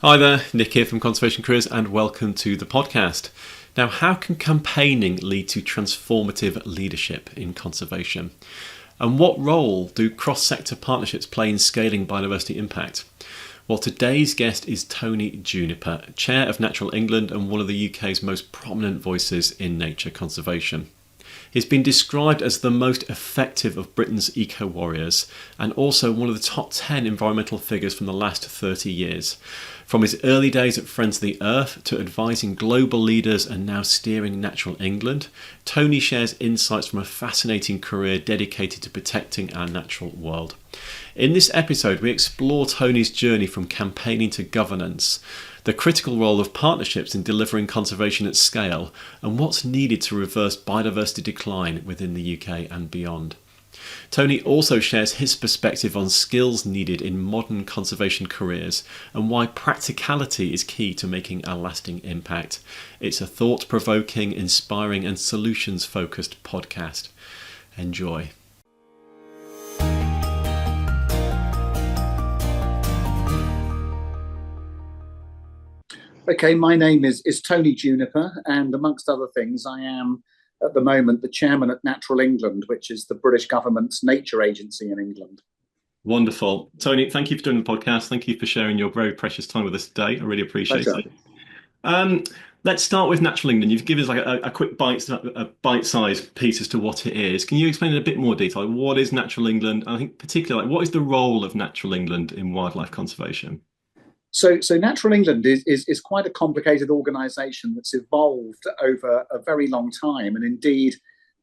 Hi there, Nick here from Conservation Careers, and welcome to the podcast. Now, how can campaigning lead to transformative leadership in conservation? And what role do cross-sector partnerships play in scaling biodiversity impact? Well, today's guest is Tony Juniper, Chair of Natural England and one of the UK's most prominent voices in nature conservation. He's been described as the most effective of Britain's eco-warriors and also one of the top 10 environmental figures from the last 30 years. From his early days at Friends of the Earth to advising global leaders and now steering Natural England, Tony shares insights from a fascinating career dedicated to protecting our natural world. In this episode, we explore Tony's journey from campaigning to governance, the critical role of partnerships in delivering conservation at scale, and what's needed to reverse biodiversity decline within the UK and beyond. Tony also shares his perspective on skills needed in modern conservation careers and why practicality is key to making a lasting impact. It's a thought-provoking, inspiring and solutions-focused podcast. Enjoy. Okay, my name is Tony Juniper, and amongst other things, I am at the moment the chairman at Natural England, which is the British government's nature agency in England. Wonderful. Tony, thank you for doing the podcast. Thank you for sharing your very precious time with us today. I really appreciate Pleasure. it. Let's start with Natural England. You've given us like a quick bite-sized piece as to what it is. Can you explain in a bit more detail? Like, what is Natural England? I think particularly, like, what is the role of Natural England in wildlife conservation? So Natural England is quite a complicated organisation that's evolved over a very long time, and indeed,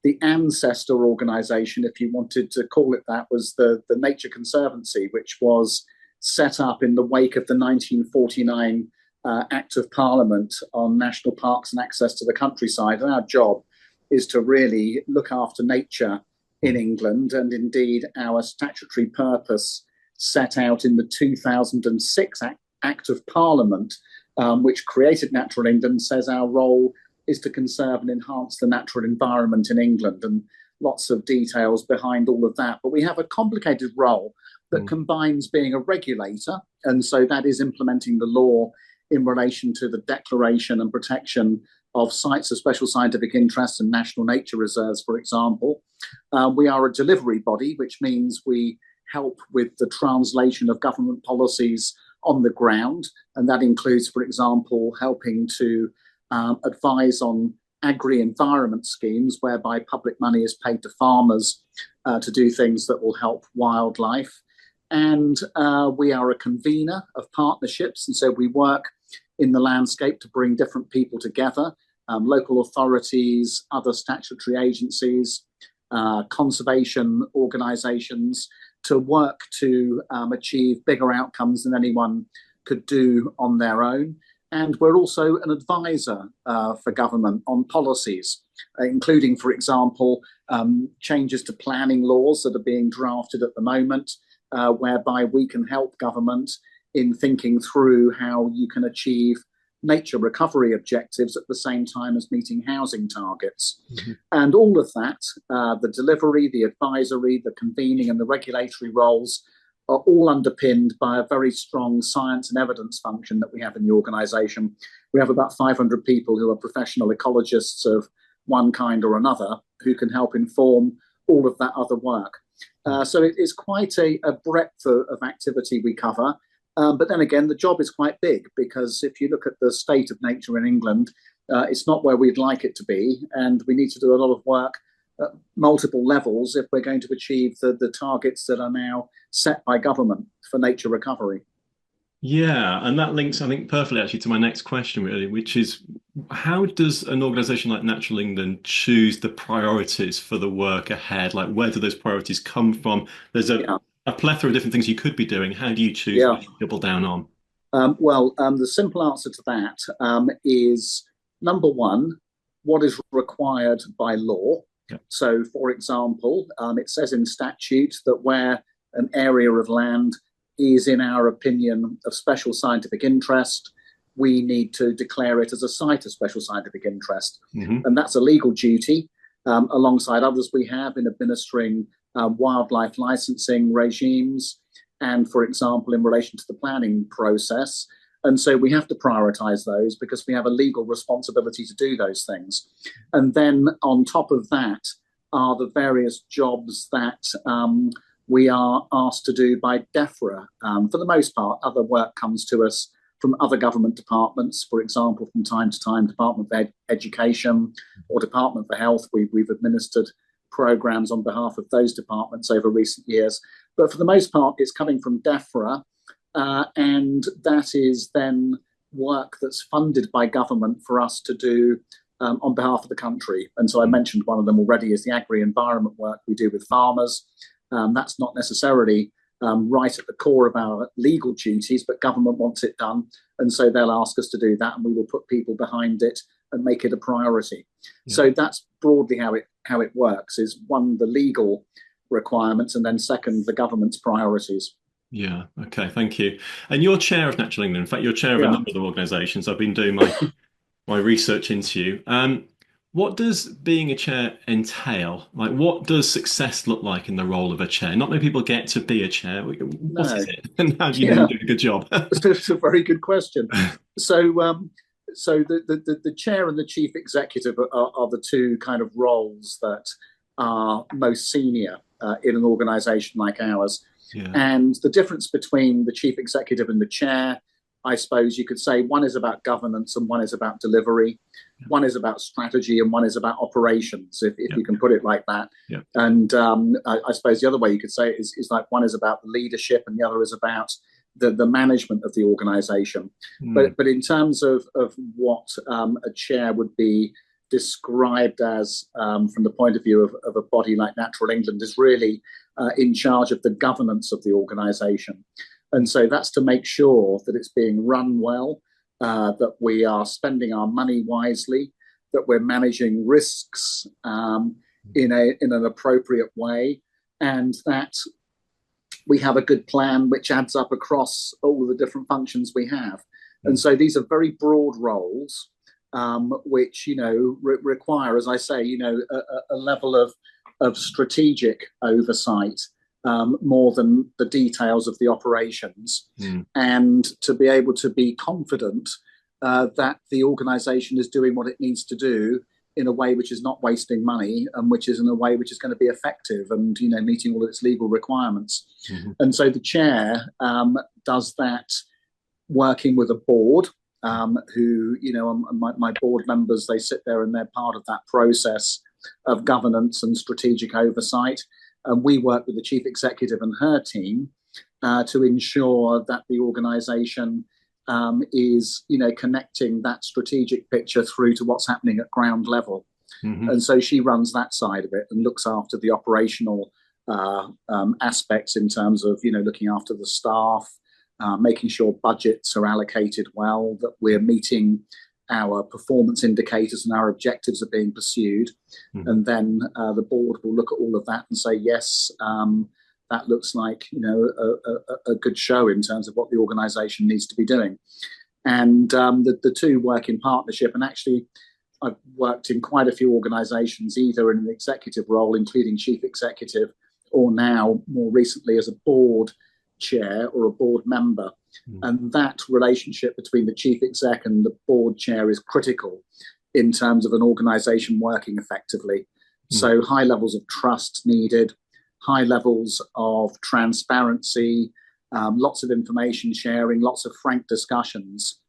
the ancestor organisation, if you wanted to call it that, was the Nature Conservancy, which was set up in the wake of the 1949 Act of Parliament on national parks and access to the countryside. And our job is to really look after nature in England, and indeed our statutory purpose set out in the 2006 Act of Parliament, which created Natural England, says our role is to conserve and enhance the natural environment in England, and lots of details behind all of that. But we have a complicated role that combines being a regulator, and so that is implementing the law in relation to the declaration and protection of sites of special scientific interest and national nature reserves, for example. We are a delivery body, which means we help with the translation of government policies on the ground, and that includes, for example, helping to advise on agri-environment schemes whereby public money is paid to farmers to do things that will help wildlife. And we are a convener of partnerships, and so we work in the landscape to bring different people together, local authorities, other statutory agencies, conservation organisations, to work to achieve bigger outcomes than anyone could do on their own. And we're also an advisor for government on policies, including, for example, changes to planning laws that are being drafted at the moment, whereby we can help government in thinking through how you can achieve nature recovery objectives at the same time as meeting housing targets. Mm-hmm. And all of that, the delivery, the advisory, the convening and the regulatory roles are all underpinned by a very strong science and evidence function that we have in the organisation. We have about 500 people who are professional ecologists of one kind or another who can help inform all of that other work. So it is quite a breadth of activity we cover. But then again, the job is quite big, because if you look at the state of nature in England, it's not where we'd like it to be. And we need to do a lot of work at multiple levels if we're going to achieve the targets that are now set by government for nature recovery. Yeah, and that links, I think, perfectly actually to my next question, really, which is, how does an organisation like Natural England choose the priorities for the work ahead? Like, where do those priorities come from? There's a plethora of different things you could be doing. How do you choose what to double down on? The simple answer to that is, number one, what is required by law. Yeah. So, for example, it says in statute that where an area of land is, in our opinion, of special scientific interest, we need to declare it as a site of special scientific interest. Mm-hmm. And that's a legal duty, alongside others we have in administering wildlife licensing regimes, and, for example, in relation to the planning process, And so we have to prioritize those because we have a legal responsibility to do those things. And then on top of that are the various jobs that we are asked to do by DEFRA. For the most part, other work comes to us from other government departments, for example, from time to time, Department of Education or Department for Health. We've administered programs on behalf of those departments over recent years. But for the most part, it's coming from DEFRA, and that is then work that's funded by government for us to do on behalf of the country. And so I mentioned one of them already is the agri-environment work we do with farmers. That's not necessarily right at the core of our legal duties, but government wants it done. And so they'll ask us to do that, and we will put people behind it and make it a priority. Yeah. So that's broadly how it works, is one, the legal requirements, and then second, the government's priorities. Yeah, okay, thank you. And you're chair of Natural England. In fact, you're chair of a number of organisations. I've been doing my research into you. What does being a chair entail? Like, what does success look like in the role of a chair? Not many people get to be a chair. What is it? And how do you know you do a good job? It's a very good question. So the chair and the chief executive are the two kind of roles that are most senior in an organisation like ours. Yeah. And the difference between the chief executive and the chair, I suppose you could say, one is about governance and one is about delivery. Yeah. One is about strategy and one is about operations, if you can put it like that. Yeah. And I suppose the other way you could say it is like one is about the leadership and the other is about the management of the organisation. But in terms of what a chair would be described as from the point of view of a body like Natural England is really in charge of the governance of the organisation. And so that's to make sure that it's being run well, that we are spending our money wisely, that we're managing risks in an appropriate way, and that we have a good plan which adds up across all the different functions we have. And so these are very broad roles, which, require, as I say, a level of strategic oversight, more than the details of the operations, and to be able to be confident that the organisation is doing what it needs to do in a way which is not wasting money and which is in a way which is going to be effective and meeting all its legal requirements. And so the chair does that working with a board who, my board members, they sit there and they're part of that process of governance and strategic oversight. And we work with the chief executive and her team to ensure that the organisation is, connecting that strategic picture through to what's happening at ground level. And so she runs that side of it and looks after the operational aspects in terms of, looking after the staff, making sure budgets are allocated well, that we're meeting our performance indicators and our objectives are being pursued. And then the board will look at all of that and say, yes, that looks like a good show in terms of what the organisation needs to be doing. And the two work in partnership. And actually, I've worked in quite a few organisations, either in an executive role, including chief executive, or now more recently as a board chair or a board member. And that relationship between the chief exec and the board chair is critical in terms of an organisation working effectively. So high levels of trust needed, high levels of transparency, lots of information sharing, lots of frank discussions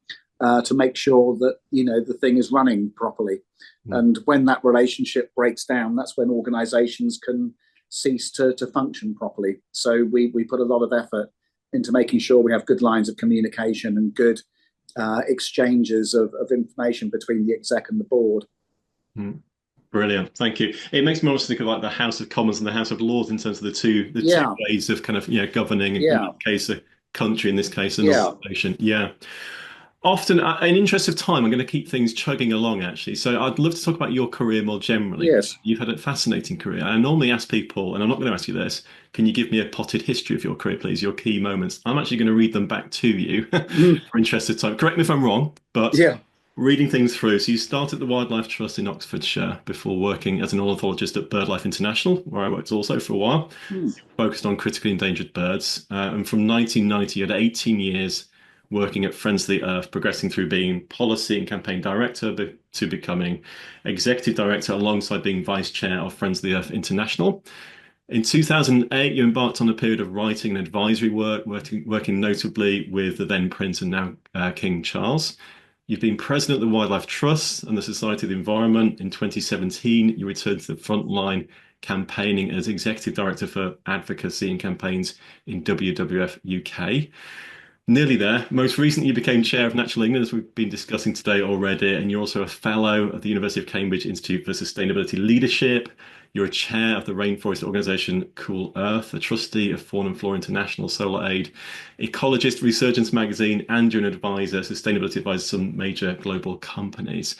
to make sure that, the thing is running properly. And when that relationship breaks down, that's when organisations can cease to function properly. So we put a lot of effort into making sure we have good lines of communication and good exchanges of information between the exec and the board. Brilliant, thank you. It makes me almost think of like the House of Commons and the House of Lords in terms of the two ways of kind of governing, in that case a country, in this case an organisation. Often, in interest of time, I'm going to keep things chugging along, actually. So I'd love to talk about your career more generally. Yes. You've had a fascinating career. I normally ask people, and I'm not going to ask you this, can you give me a potted history of your career, please, your key moments? I'm actually going to read them back to you for interest of time. Correct me if I'm wrong, but reading things through. So you started the Wildlife Trust in Oxfordshire before working as an ornithologist at BirdLife International, where I worked also for a while, focused on critically endangered birds. And from 1990, you had 18 years working at Friends of the Earth, progressing through being policy and campaign director to becoming executive director alongside being vice chair of Friends of the Earth International. In 2008, you embarked on a period of writing and advisory work, working notably with the then Prince and now King Charles. You've been president of the Wildlife Trust and the Society of the Environment. In 2017, you returned to the front line campaigning as executive director for advocacy and campaigns in WWF UK. Nearly there. Most recently, you became chair of Natural England, as we've been discussing today already, and you're also a fellow of the University of Cambridge Institute for Sustainability Leadership. You're a chair of the rainforest organisation Cool Earth, a trustee of Fauna and Flora International, Solar Aid, ecologist, Resurgence magazine, and you're an advisor, sustainability advisor to some major global companies.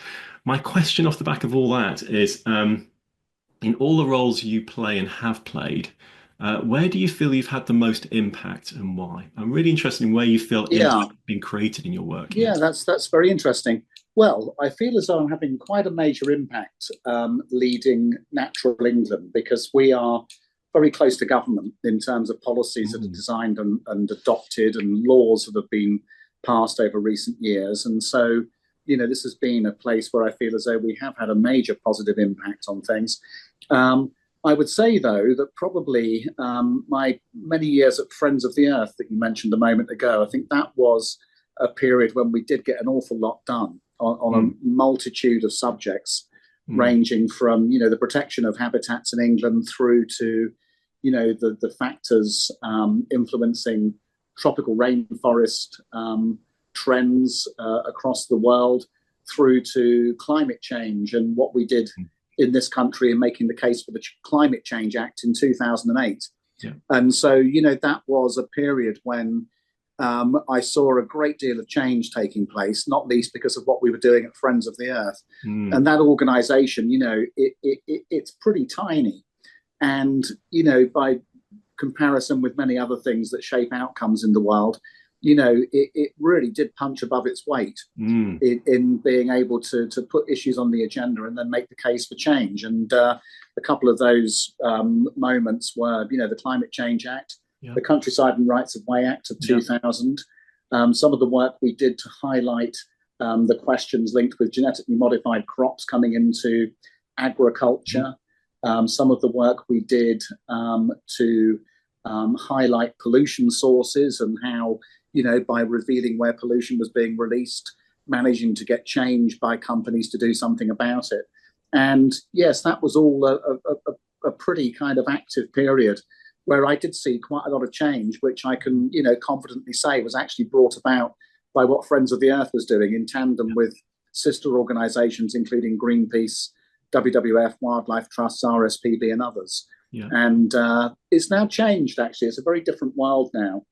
My question off the back of all that is, in all the roles you play and have played, where do you feel you've had the most impact and why? I'm really interested in where you feel impact has been created in your work. Yeah, that's very interesting. Well, I feel as though I'm having quite a major impact leading Natural England, because we are very close to government in terms of policies that are designed and adopted and laws that have been passed over recent years. And so, this has been a place where I feel as though we have had a major positive impact on things. I would say, though, that probably my many years at Friends of the Earth that you mentioned a moment ago, I think that was a period when we did get an awful lot done on a multitude of subjects, ranging from, the protection of habitats in England through to, the factors influencing tropical rainforest trends across the world, through to climate change and what we did in this country in making the case for the Climate Change Act in 2008. Yeah. And so, that was a period when I saw a great deal of change taking place, not least because of what we were doing at Friends of the Earth. And that organisation, it's pretty tiny. And, by comparison with many other things that shape outcomes in the world, it really did punch above its weight in being able to put issues on the agenda and then make the case for change. And a couple of those moments were, the Climate Change Act, the Countryside and Rights of Way Act of 2000, some of the work we did to highlight the questions linked with genetically modified crops coming into agriculture, some of the work we did to highlight pollution sources and how, by revealing where pollution was being released, managing to get change by companies to do something about it. And yes, that was all a pretty kind of active period where I did see quite a lot of change, which I can, confidently say was actually brought about by what Friends of the Earth was doing in tandem with sister organisations, including Greenpeace, WWF, Wildlife Trusts, RSPB, and others. Yeah. And it's now changed, actually. It's a very different world now.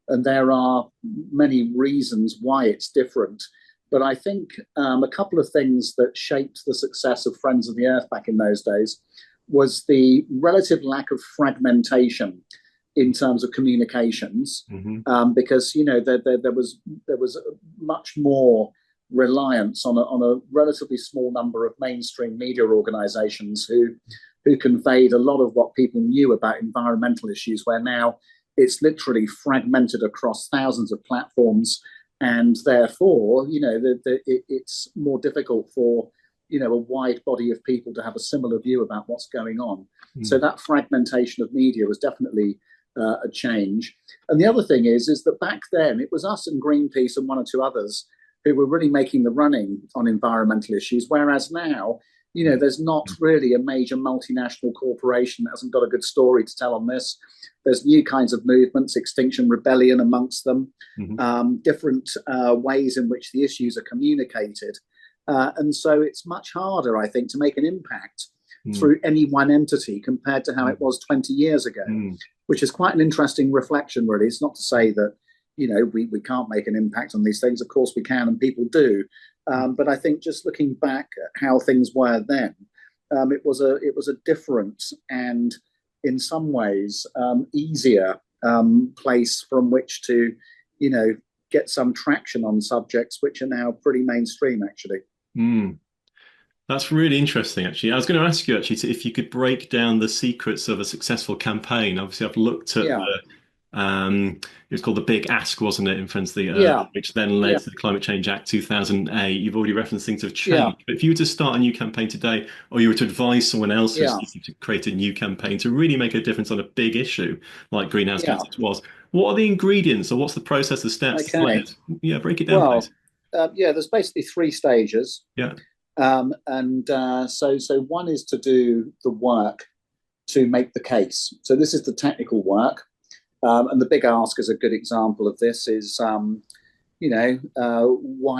And there are many reasons why it's different. But I think a couple of things that shaped the success of Friends of the Earth back in those days was the relative lack of fragmentation in terms of communications, because there was much more reliance on a relatively small number of mainstream media organisations who conveyed a lot of what people knew about environmental issues, where now it's literally fragmented across thousands of platforms, and therefore, it's more difficult for a wide body of people to have a similar view about what's going on. So that fragmentation of media was definitely a change. And the other thing is that back then it was us and Greenpeace and one or two others who were really making the running on environmental issues, whereas now, there's not really a major multinational corporation that hasn't got a good story to tell on this. There's new kinds of movements, Extinction Rebellion amongst them, different ways in which the issues are communicated. And so it's much harder, I think, to make an impact through any one entity compared to how it was 20 years ago, which is quite an interesting reflection, really. It's not to say that, we can't make an impact on these things. Of course we can, and people do. But I think just looking back at how things were then, it was a different and in some ways easier place from which to, get some traction on subjects which are now pretty mainstream, actually. That's really interesting, actually. I was going to ask you, actually, if you could break down the secrets of a successful campaign. Obviously, I've looked at It was called the Big Ask, wasn't it, in front of the Earth, Yeah, which then led yeah, to the Climate Change Act 2008. You've already referenced things have yeah, changed. But if you were to start a new campaign today, or you were to advise someone else who's yeah, seeking to create a new campaign to really make a difference on a big issue like greenhouse yeah. gases was, what are the ingredients or what's the process, the steps, the Okay. players? Yeah, break it down, please. Well, yeah, there's basically three stages. Yeah. So one is to do the work to make the case. So this is the technical work. And the big ask is a good example of this is, why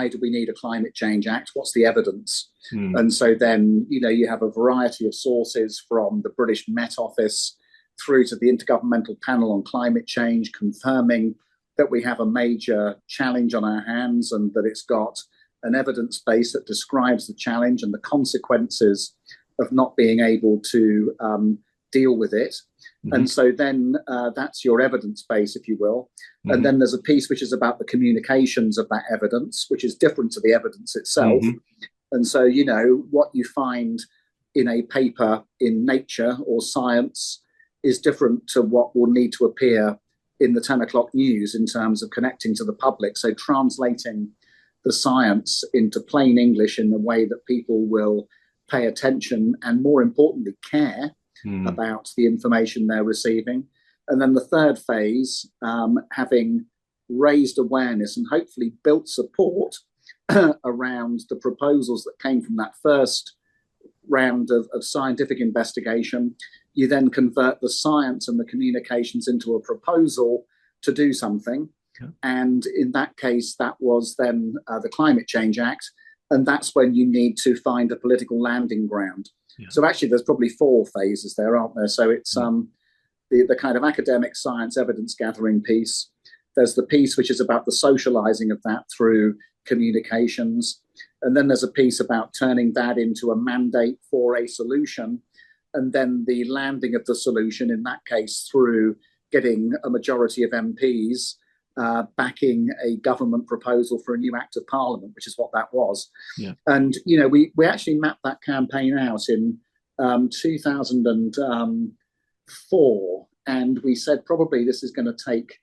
do we need a climate change act? What's the evidence? Hmm. And so then, you have a variety of sources from the British Met Office through to the Intergovernmental Panel on Climate Change confirming that we have a major challenge on our hands and that it's got an evidence base that describes the challenge and the consequences of not being able to deal with it. Hmm. And so then that's your evidence base, if you will. And Hmm. then there's a piece which is about the communications of that evidence, which is different to the evidence itself. Hmm. And so, what you find in a paper in Nature or Science is different to what will need to appear in the 10 o'clock news in terms of connecting to the public. So translating the science into plain English in the way that people will pay attention and, more importantly, care Hmm. about the information they're receiving. And then the third phase, having raised awareness and hopefully built support around the proposals that came from that first round of scientific investigation, you then convert the science and the communications into a proposal to do something. Yeah. And in that case, that was then the Climate Change Act. And that's when you need to find a political landing ground. Yeah. So actually, there's probably four phases there, aren't there? So it's Hmm. the kind of academic science evidence gathering piece. There's the piece which is about the socializing of that through communications. And then there's a piece about turning that into a mandate for a solution. And then the landing of the solution, in that case, through getting a majority of MPs backing a government proposal for a new Act of Parliament, which is what that was. Yeah. And, we actually mapped that campaign out in 2004. And we said probably this is going to take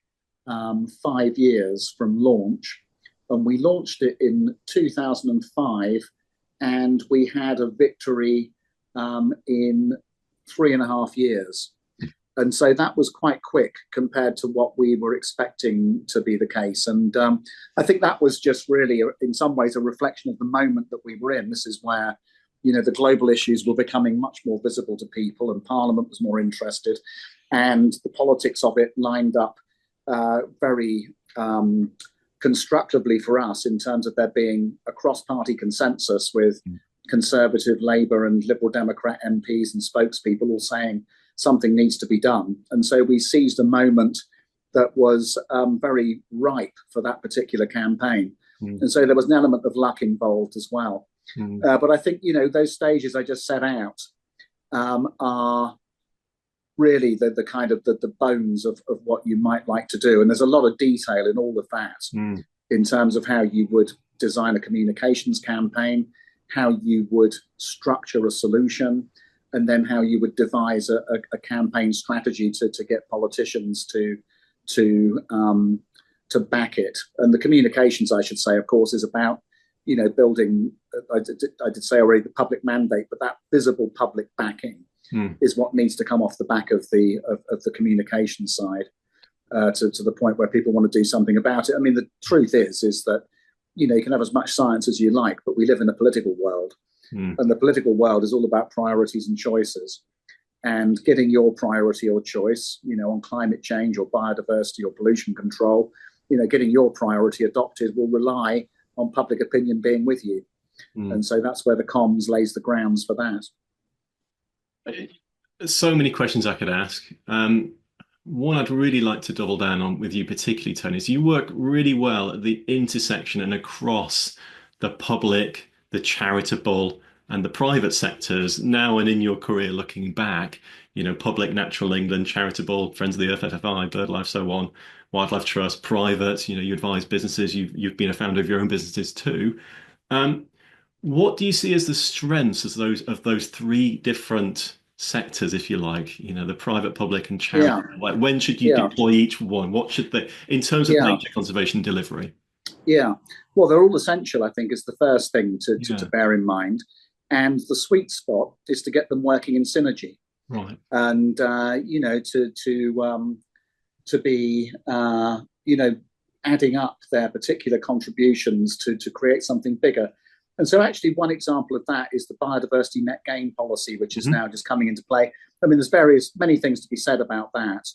5 years from launch. And we launched it in 2005, and we had a victory in 3.5 years. And so that was quite quick compared to what we were expecting to be the case. And I think that was just really, in some ways, a reflection of the moment that we were in. This is where, the global issues were becoming much more visible to people, and Parliament was more interested. And the politics of it lined up very constructively for us in terms of there being a cross-party consensus with Conservative, Labour and Liberal Democrat MPs and spokespeople all saying something needs to be done. And so we seized a moment that was very ripe for that particular campaign. Mm. And so there was an element of luck involved as well. Mm. But I think, those stages I just set out are really the kind of the bones of what you might like to do. And there's a lot of detail in all of that in terms of how you would design a communications campaign, how you would structure a solution, and then how you would devise a campaign strategy to get politicians to back it. And the communications, I should say, of course, is about building. I did say already the public mandate, but that visible public backing is what needs to come off the back of the communication side to the point where people want to do something about it. I mean, the truth is that you can have as much science as you like, but we live in a political world. And the political world is all about priorities and choices. And getting your priority or choice, on climate change or biodiversity or pollution control, getting your priority adopted will rely on public opinion being with you. And so that's where the comms lays the grounds for that. So many questions I could ask. One I'd really like to double down on with you particularly, Tony, is you work really well at the intersection and across the public, the charitable, and the private sectors now and in your career looking back, public, Natural England, charitable, Friends of the Earth, FFI, BirdLife, so on, Wildlife Trust, private, you advise businesses, you've been a founder of your own businesses too. What do you see as the strengths of those three different sectors, if you like, the private, public, and charity? Yeah, Like, when should you yeah, deploy each one? What should they, in terms of yeah, nature conservation delivery? yeah. Well, they're all essential, I think, is the first thing to Yeah, bear in mind. And the sweet spot is to get them working in synergy, right. and to be adding up their particular contributions to create something bigger. And so, actually, one example of that is the biodiversity net gain policy, which is Hmm. now just coming into play. I mean, there's many things to be said about that.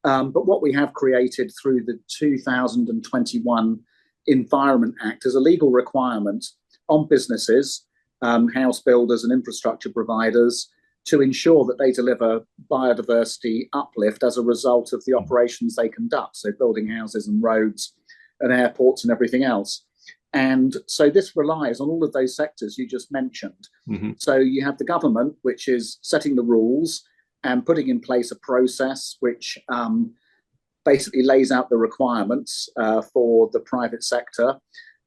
But what we have created through the 2021 Environment Act is a legal requirement on businesses, house builders, and infrastructure providers to ensure that they deliver biodiversity uplift as a result of the operations they conduct. So, building houses and roads and airports and everything else. And so this relies on all of those sectors you just mentioned. Hmm. So you have the government, which is setting the rules and putting in place a process which basically lays out the requirements for the private sector.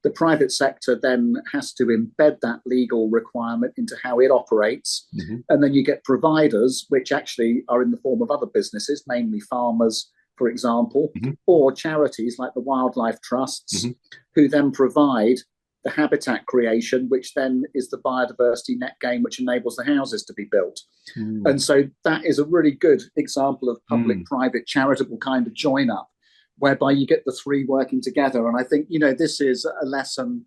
The private sector then has to embed that legal requirement into how it operates. Hmm. And then you get providers, which actually are in the form of other businesses, mainly farmers, for example, Hmm. or charities like the wildlife trusts, Hmm. who then provide the habitat creation, which then is the biodiversity net gain, which enables the houses to be built. Mm. And so that is a really good example of Mm. public-private charitable kind of join-up, whereby you get the three working together. And I think, this is a lesson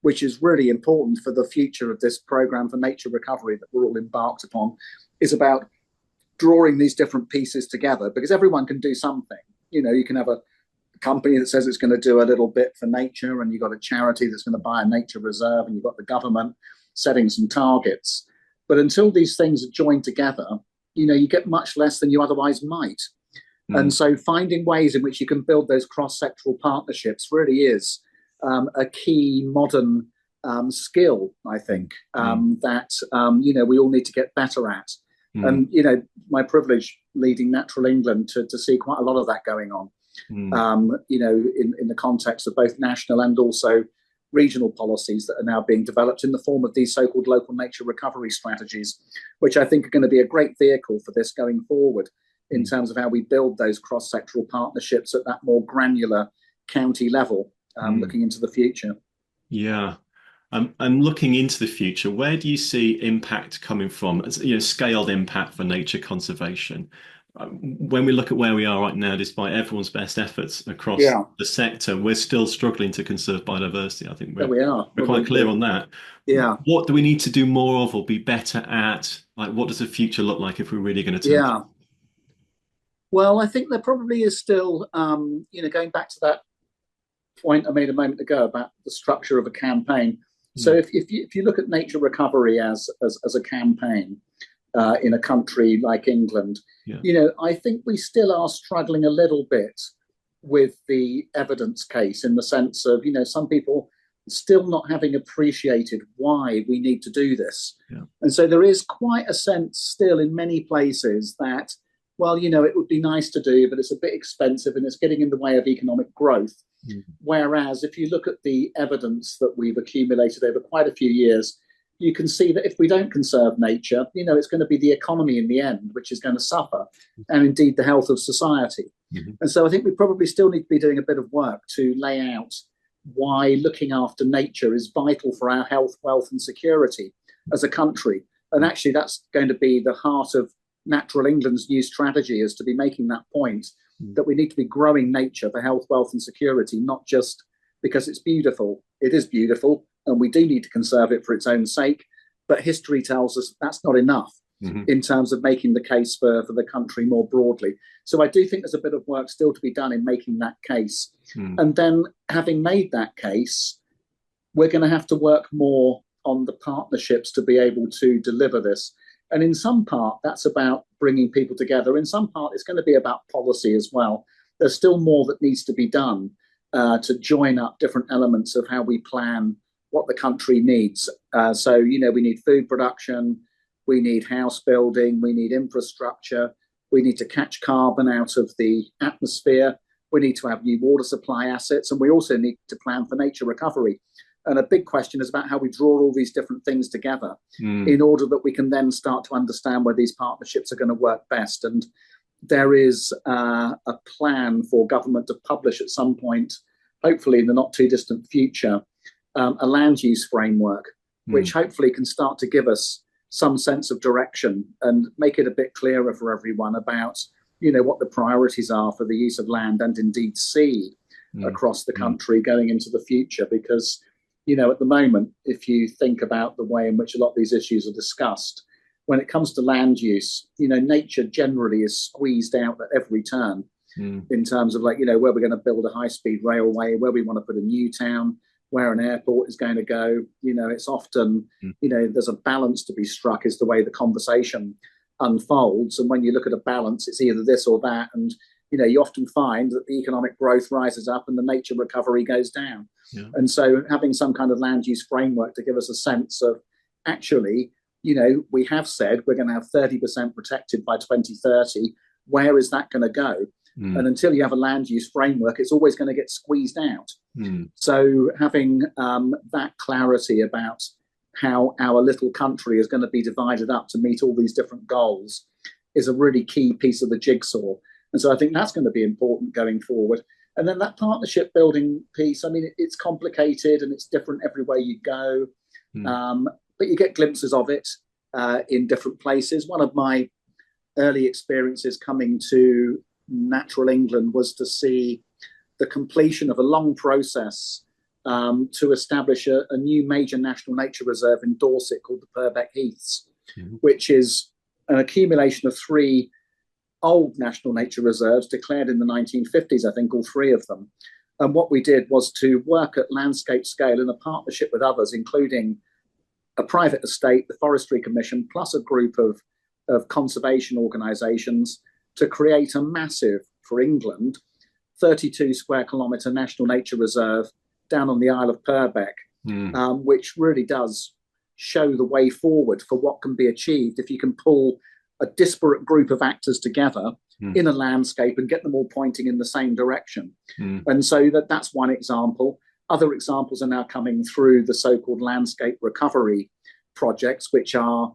which is really important for the future of this program for nature recovery that we're all embarked upon, is about drawing these different pieces together, because everyone can do something. You can have a company that says it's going to do a little bit for nature, and you've got a charity that's going to buy a nature reserve, and you've got the government setting some targets. But until these things are joined together, you get much less than you otherwise might. Mm. And so finding ways in which you can build those cross-sectoral partnerships really is a key modern skill, I think, that we all need to get better at. Mm. And, my privilege leading Natural England to see quite a lot of that going on, Mm. in the context of both national and also regional policies that are now being developed in the form of these so-called local nature recovery strategies, which I think are going to be a great vehicle for this going forward in terms of how we build those cross-sectoral partnerships at that more granular county level, looking into the future. Yeah. And looking into the future, where do you see impact coming from? Scaled impact for nature conservation. When we look at where we are right now, despite everyone's best efforts across Yeah, the sector, we're still struggling to conserve biodiversity. I think there we are. we're quite clear on that. Yeah, What do we need to do more of or be better at? Like, what does the future look like if we're really going to turn? yeah. Well, I think there probably is still, going back to that point I made a moment ago about the structure of a campaign. So Mm. if you look at nature recovery as a campaign in a country like England, Yeah. I think we still are struggling a little bit with the evidence case, in the sense of, some people still not having appreciated why we need to do this. Yeah. And so there is quite a sense still in many places that, well, it would be nice to do, but it's a bit expensive and it's getting in the way of economic growth. Mm. Whereas if you look at the evidence that we've accumulated over quite a few years, you can see that if we don't conserve nature, it's going to be the economy in the end which is going to suffer, and indeed the health of society. Mm-hmm. And so I think we probably still need to be doing a bit of work to lay out why looking after nature is vital for our health, wealth, and security as a country. And actually, that's going to be the heart of Natural England's new strategy, is to be making that point, that we need to be growing nature for health, wealth, and security, not just because it's beautiful. It is beautiful, and we do need to conserve it for its own sake. But history tells us that's not enough in terms of making the case for the country more broadly. So I do think there's a bit of work still to be done in making that case. And then, having made that case, we're going to have to work more on the partnerships to be able to deliver this. And in some part, that's about bringing people together. In some part, it's going to be about policy as well. There's still more that needs to be done to join up different elements of how we plan what the country needs. So, we need food production, we need house building, we need infrastructure, we need to catch carbon out of the atmosphere, we need to have new water supply assets, and we also need to plan for nature recovery. And a big question is about how we draw all these different things together in order that we can then start to understand where these partnerships are going to work best. And there is a plan for government to publish at some point, hopefully in the not too distant future, a land use framework, which hopefully can start to give us some sense of direction and make it a bit clearer for everyone about, what the priorities are for the use of land and indeed sea across the country going into the future. Because, at the moment, if you think about the way in which a lot of these issues are discussed, when it comes to land use, nature generally is squeezed out at every turn in terms of where we're going to build a high-speed railway, where we want to put a new town, where an airport is going to go. It's often, there's a balance to be struck is the way the conversation unfolds. And when you look at a balance, it's either this or that. And, you often find that the economic growth rises up and the nature recovery goes down. Yeah. And so having some kind of land use framework to give us a sense of actually, we have said we're going to have 30% protected by 2030. Where is that going to go? And until you have a land use framework, it's always going to get squeezed out. So having that clarity about how our little country is going to be divided up to meet all these different goals is a really key piece of the jigsaw. And so I think that's going to be important going forward. And then that partnership building piece, I mean, it's complicated and it's different everywhere you go. But you get glimpses of it in different places. One of my early experiences coming to Natural England was to see the completion of a long process to establish a new major national nature reserve in Dorset called the Purbeck Heaths, which is an accumulation of 3 old national nature reserves declared in the 1950s, I think, all 3 of them. And what we did was to work at landscape scale in a partnership with others, including a private estate, the Forestry Commission, plus a group of conservation organisations, to create a massive, for England, 32 square kilometre national nature reserve down on the Isle of Purbeck, which really does show the way forward for what can be achieved if you can pull a disparate group of actors together in a landscape and get them all pointing in the same direction. And so that's one example. Other examples are now coming through the so-called landscape recovery projects, which are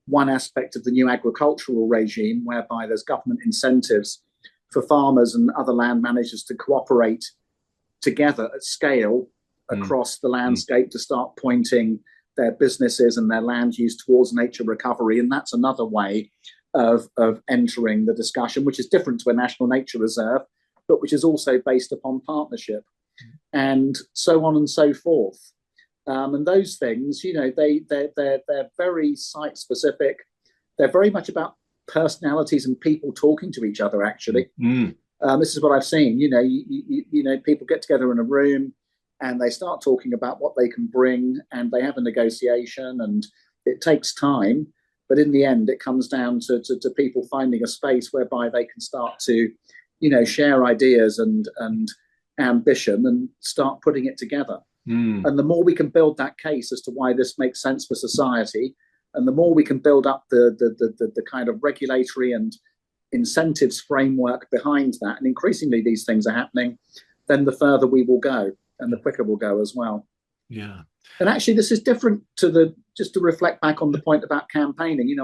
one aspect of the new agricultural regime, whereby there's government incentives for farmers and other land managers to cooperate together at scale across the landscape to start pointing their businesses and their land use towards nature recovery. And that's another way of entering the discussion, which is different to a national nature reserve, but which is also based upon partnership, and so on and so forth. And those things, they're very site specific. They're very much about personalities and people talking to each other, actually. This is what I've seen. People get together in a room and they start talking about what they can bring, and they have a negotiation, and it takes time. But in the end, it comes down to people finding a space whereby they can start to, share ideas and ambition and start putting it together. And the more we can build that case as to why this makes sense for society, and the more we can build up the kind of regulatory and incentives framework behind that, and increasingly these things are happening, then the further we will go and the quicker we'll go as well. Yeah. And actually, this is different just to reflect back on the point about campaigning.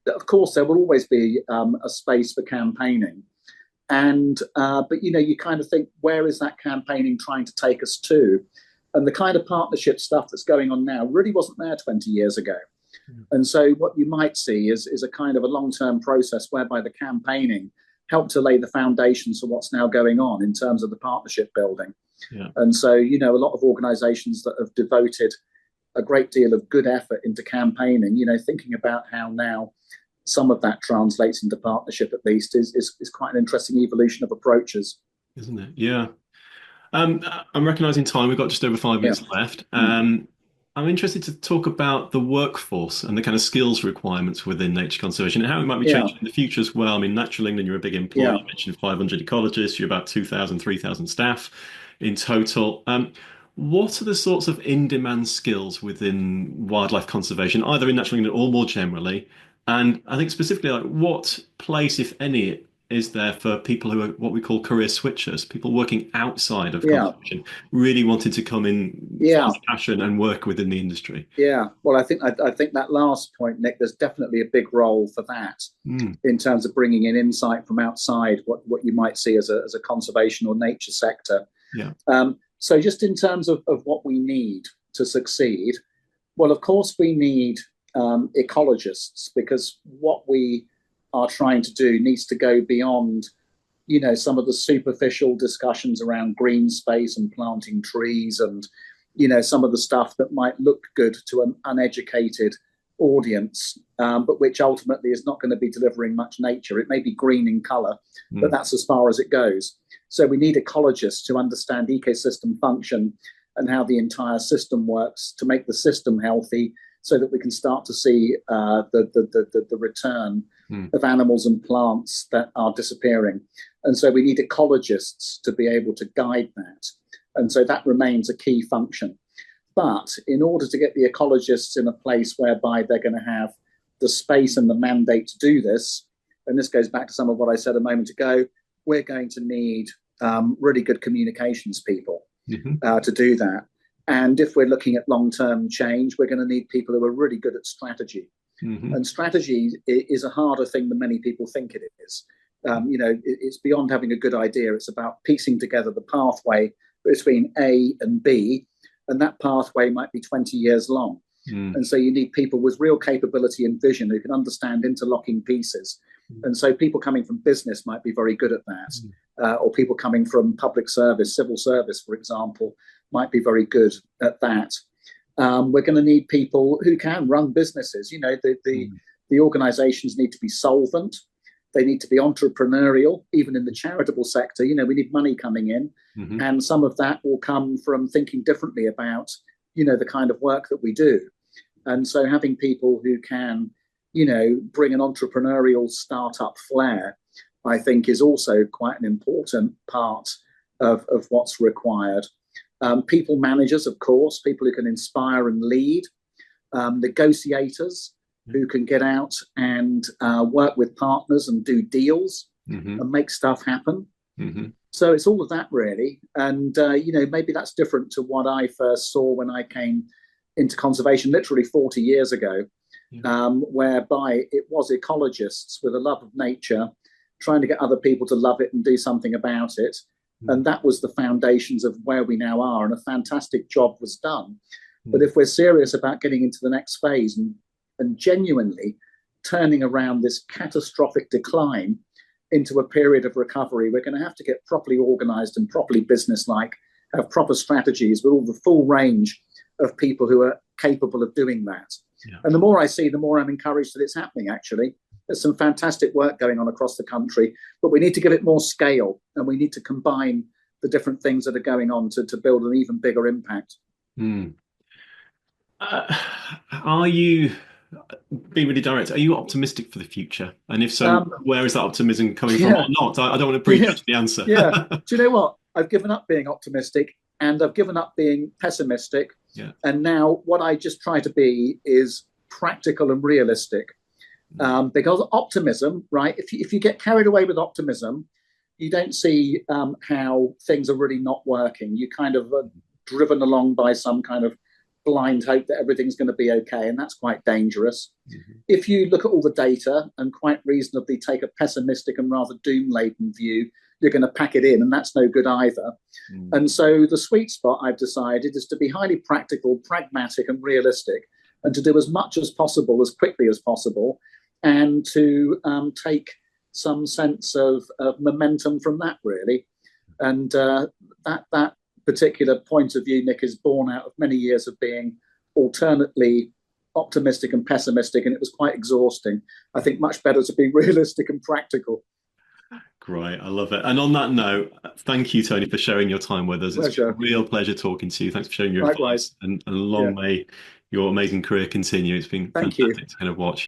Of course, there will always be a space for campaigning. But you kind of think, where is that campaigning trying to take us to? And the kind of partnership stuff that's going on now really wasn't there 20 years ago. And so what you might see is a kind of a long-term process whereby the campaigning helped to lay the foundations for what's now going on in terms of the partnership building. Yeah. And so, a lot of organisations that have devoted a great deal of good effort into campaigning, thinking about how now some of that translates into partnership, at least, is quite an interesting evolution of approaches. Isn't it? Yeah. I'm recognising time. We've got just over 5 minutes left. I'm interested to talk about the workforce and the kind of skills requirements within nature conservation and how it might be changing in the future as well. I mean, Natural England, you're a big employer. You mentioned 500 ecologists. You're about 2,000, 3,000 staff in total. What are the sorts of in-demand skills within wildlife conservation, either in Natural England or more generally? And I think specifically, what place, if any, is there for people who are what we call career switchers, people working outside of Yeah, conservation, really wanted to come in, yeah, find passion and work within the industry? yeah. Well, I think that last point, Nick, there's definitely a big role for that Mm, in terms of bringing in insight from outside what you might see as a conservation or nature sector. yeah. So just in terms of what we need to succeed, well, of course we need ecologists, because what we are trying to do needs to go beyond, some of the superficial discussions around green space and planting trees and, some of the stuff that might look good to an uneducated audience, but which ultimately is not going to be delivering much nature. It may be green in colour, but that's as far as it goes. So we need ecologists to understand ecosystem function and how the entire system works to make the system healthy, so that we can start to see the return of animals and plants that are disappearing. And so we need ecologists to be able to guide that. And so that remains a key function. But in order to get the ecologists in a place whereby they're going to have the space and the mandate to do this, and this goes back to some of what I said a moment ago, we're going to need really good communications people to do that. And if we're looking at long-term change, we're going to need people who are really good at strategy. And strategy is a harder thing than many people think it is. It's beyond having a good idea. It's about piecing together the pathway between A and B, and that pathway might be 20 years long. And so you need people with real capability and vision who can understand interlocking pieces. And so people coming from business might be very good at that, or people coming from public service, civil service, for example, might be very good at that. We're going to need people who can run businesses. The organizations need to be solvent. They need to be entrepreneurial, even in the charitable sector. We need money coming in. And some of that will come from thinking differently about, the kind of work that we do. And so having people who can, bring an entrepreneurial startup flair, I think is also quite an important part of what's required. People managers, of course, people who can inspire and lead, negotiators who can get out and work with partners and do deals and make stuff happen. So it's all of that, really. And, maybe that's different to what I first saw when I came into conservation literally 40 years ago, whereby it was ecologists with a love of nature trying to get other people to love it and do something about it. And that was the foundations of where we now are, and a fantastic job was done. But if we're serious about getting into the next phase and genuinely turning around this catastrophic decline into a period of recovery, we're going to have to get properly organized and properly businesslike, have proper strategies with all the full range of people who are capable of doing that. And the more I see, the more I'm encouraged that it's happening, actually. There's some fantastic work going on across the country, but we need to give it more scale, and we need to combine the different things that are going on to build an even bigger impact. Are you, being really direct, are you optimistic for the future? And if so, where is that optimism coming from or not? I don't want to prejudge the answer. Do you know what? I've given up being optimistic, and I've given up being pessimistic. And now what I just try to be is practical and realistic. Because optimism, right, if you get carried away with optimism, you don't see how things are really not working. You kind of are driven along by some kind of blind hope that everything's going to be okay, and that's quite dangerous. If you look at all the data and quite reasonably take a pessimistic and rather doom-laden view, you're going to pack it in, and that's no good either. And so the sweet spot, I've decided, is to be highly practical, pragmatic and realistic, and to do as much as possible, as quickly as possible, and to take some sense of momentum from that, really. And that particular point of view, Nick, is born out of many years of being alternately optimistic and pessimistic, and it was quite exhausting. I think much better to be realistic and practical. Great, I love it. And on that note, thank you, Tony, for sharing your time with us. It's a real pleasure talking to you. Thanks for sharing your advice, and long may your amazing career continue. It's been fantastic to kind of watch.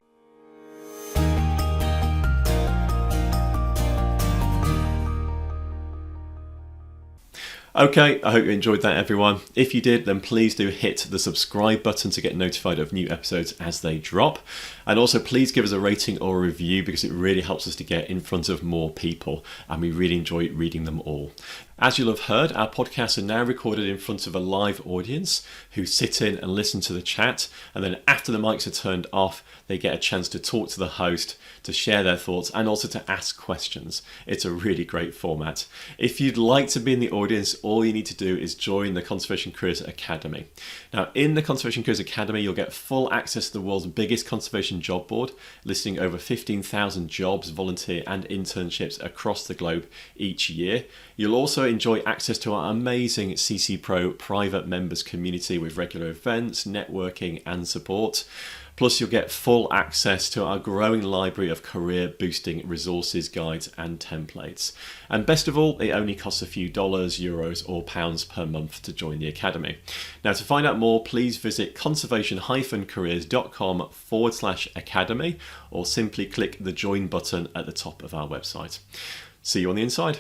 Okay, I hope you enjoyed that, everyone. If you did, then please do hit the subscribe button to get notified of new episodes as they drop. And also, please give us a rating or a review because it really helps us to get in front of more people, and we really enjoy reading them all. As you'll have heard, our podcasts are now recorded in front of a live audience who sit in and listen to the chat, and then after the mics are turned off, they get a chance to talk to the host, to share their thoughts, and also to ask questions. It's a really great format. If you'd like to be in the audience, all you need to do is join the Conservation Careers Academy. Now, in the Conservation Careers Academy, you'll get full access to the world's biggest conservation job board, listing over 15,000 jobs, volunteer and internships across the globe each year. You'll also enjoy access to our amazing CC Pro private members community with regular events, networking and support. Plus, you'll get full access to our growing library of career-boosting resources, guides and templates. And best of all, it only costs a few dollars, euros or pounds per month to join the Academy. Now, to find out more, please visit conservation-careers.com/academy or simply click the join button at the top of our website. See you on the inside.